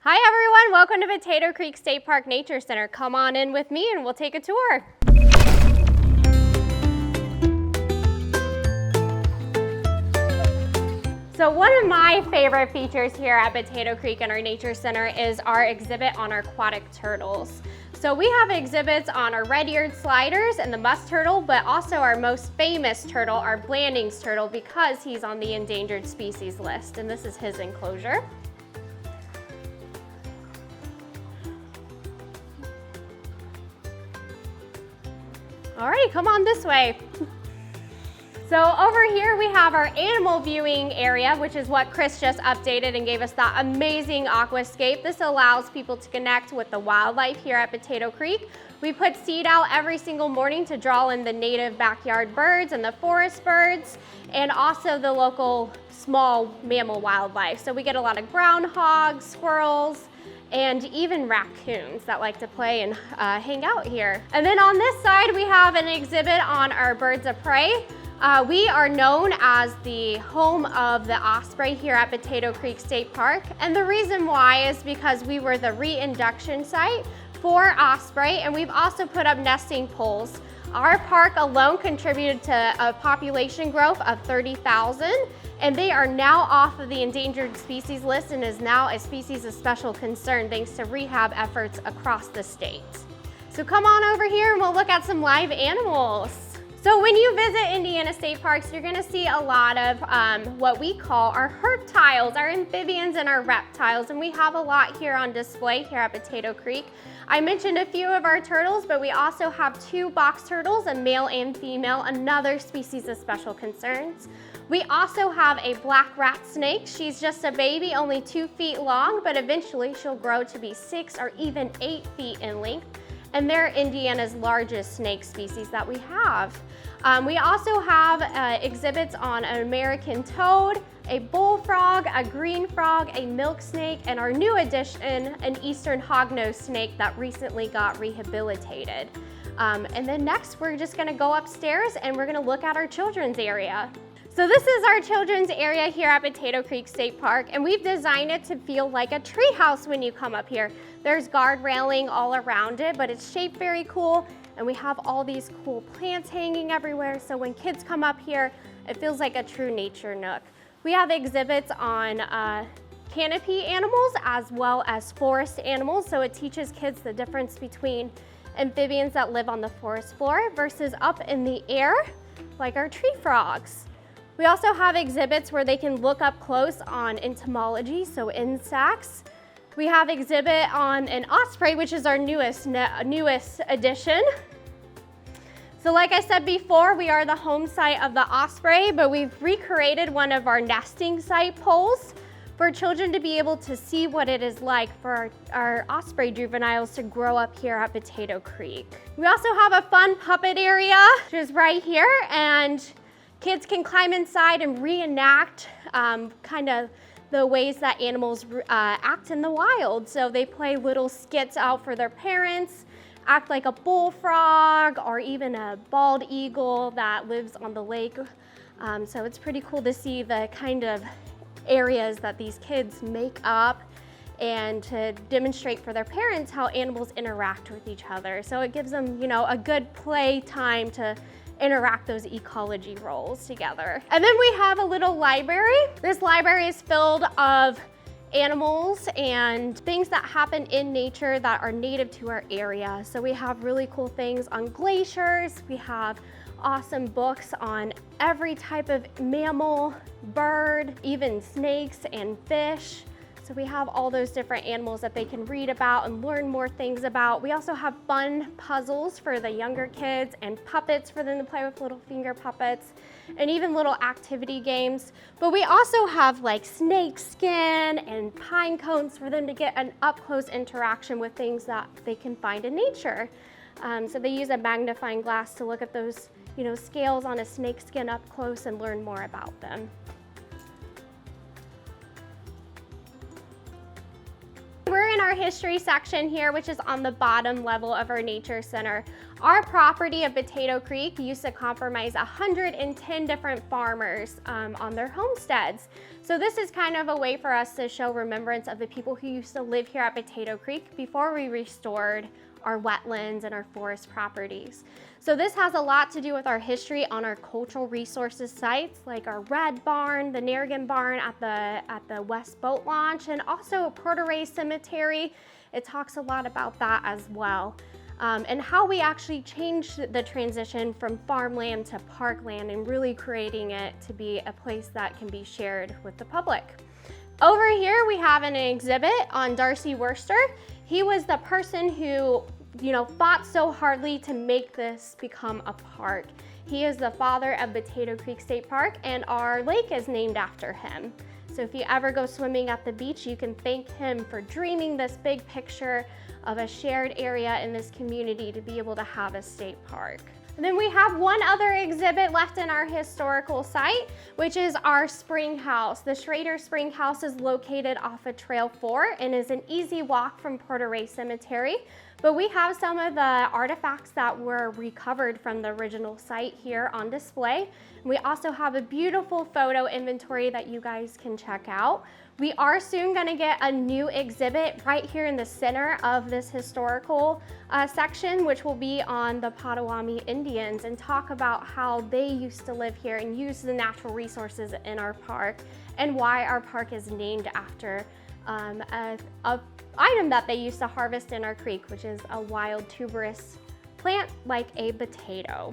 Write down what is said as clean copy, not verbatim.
Hi everyone, welcome to Potato Creek State Park Nature Center. Come on in with me and we'll take a tour. So one of my favorite features here at Potato Creek and our Nature Center is our exhibit on our aquatic turtles. So we have exhibits on our red-eared sliders and the musk turtle, but also our most famous turtle, our Blandings turtle, because he's on the endangered species list, and this is his enclosure. All right, come on this way. So over here we have our animal viewing area, which is what Chris just updated and gave us that amazing aquascape. This allows people to connect with the wildlife here at Potato Creek. We put seed out every single morning to draw in the native backyard birds and the forest birds, and also the local small mammal wildlife. So we get a lot of groundhogs, squirrels, and even raccoons that like to play and hang out here. And then on this side, we have an exhibit on our birds of prey. We are known as the home of the osprey here at Potato Creek State Park. And the reason why is because we were the reintroduction site for osprey, and we've also put up nesting poles. Our park alone contributed to a population growth of 30,000, and they are now off of the endangered species list and is now a species of special concern thanks to rehab efforts across the state. So come on over here and we'll look at some live animals. So when you visit Indiana state parks, you're gonna see a lot of what we call our herptiles, our amphibians and our reptiles, and we have a lot here on display here at Potato Creek. I mentioned a few of our turtles, but we also have 2 box turtles, a male and female, another species of special concerns. We also have a black rat snake. She's just a baby, only 2 feet long, but eventually she'll grow to be 6 or even 8 feet in length. And they're Indiana's largest snake species that we have. We also have exhibits on an American toad, a bullfrog, a green frog, a milk snake, and our new addition, an eastern hognose snake that recently got rehabilitated. And then next, we're just gonna go upstairs and we're gonna look at our children's area. So this is our children's area here at Potato Creek State Park, and we've designed it to feel like a treehouse when you come up here. There's guard railing all around it, but it's shaped very cool, and we have all these cool plants hanging everywhere, so when kids come up here, it feels like a true nature nook. We have exhibits on canopy animals as well as forest animals, so it teaches kids the difference between amphibians that live on the forest floor versus up in the air, like our tree frogs. We also have exhibits where they can look up close on entomology, so insects. We have exhibit on an osprey, which is our newest addition. So like I said before, we are the home site of the osprey, but we've recreated one of our nesting site poles for children to be able to see what it is like for our osprey juveniles to grow up here at Potato Creek. We also have a fun puppet area, which is right here, and kids can climb inside and reenact kind of the ways that animals act in the wild. So they play little skits out for their parents, act like a bullfrog or even a bald eagle that lives on the lake. So it's pretty cool to see the kind of areas that these kids make up and to demonstrate for their parents how animals interact with each other. So it gives them, you know, a good play time to interact those ecology roles together. And then we have a little library. This library is filled of animals and things that happen in nature that are native to our area. So we have really cool things on glaciers. We have awesome books on every type of mammal, bird, even snakes and fish. So we have all those different animals that they can read about and learn more things about. We also have fun puzzles for the younger kids and puppets for them to play with, little finger puppets, and even little activity games. But we also have like snake skin and pine cones for them to get an up-close interaction with things that they can find in nature. So they use a magnifying glass to look at those, you know, scales on a snake skin up close and learn more about them. We're in our history section here, which is on the bottom level of our nature center. Our property of Potato Creek used to comprise 110 different farmers on their homesteads. So this is kind of a way for us to show remembrance of the people who used to live here at Potato Creek before we restored our wetlands and our forest properties. So this has a lot to do with our history on our cultural resources sites, like our Red Barn, the Narragansett Barn at the West Boat Launch, and also Porter Ray Cemetery. It talks a lot about that as well. And how we actually changed the transition from farmland to parkland and really creating it to be a place that can be shared with the public. Over here we have an exhibit on Darcy Worcester. He was the person who, fought so hardly to make this become a park. He is the father of Potato Creek State Park, and our lake is named after him. So if you ever go swimming at the beach, you can thank him for dreaming this big picture of a shared area in this community to be able to have a state park. And then we have one other exhibit left in our historical site, which is our spring house. The Schrader Spring House is located off of Trail 4 and is an easy walk from Porter Ray Cemetery. But we have some of the artifacts that were recovered from the original site here on display. We also have a beautiful photo inventory that you guys can check out. We are soon going to get a new exhibit right here in the center of this historical section, which will be on the Potawatomi Indians and talk about how they used to live here and use the natural resources in our park and why our park is named after a item that they used to harvest in our creek, which is a wild tuberous plant like a potato.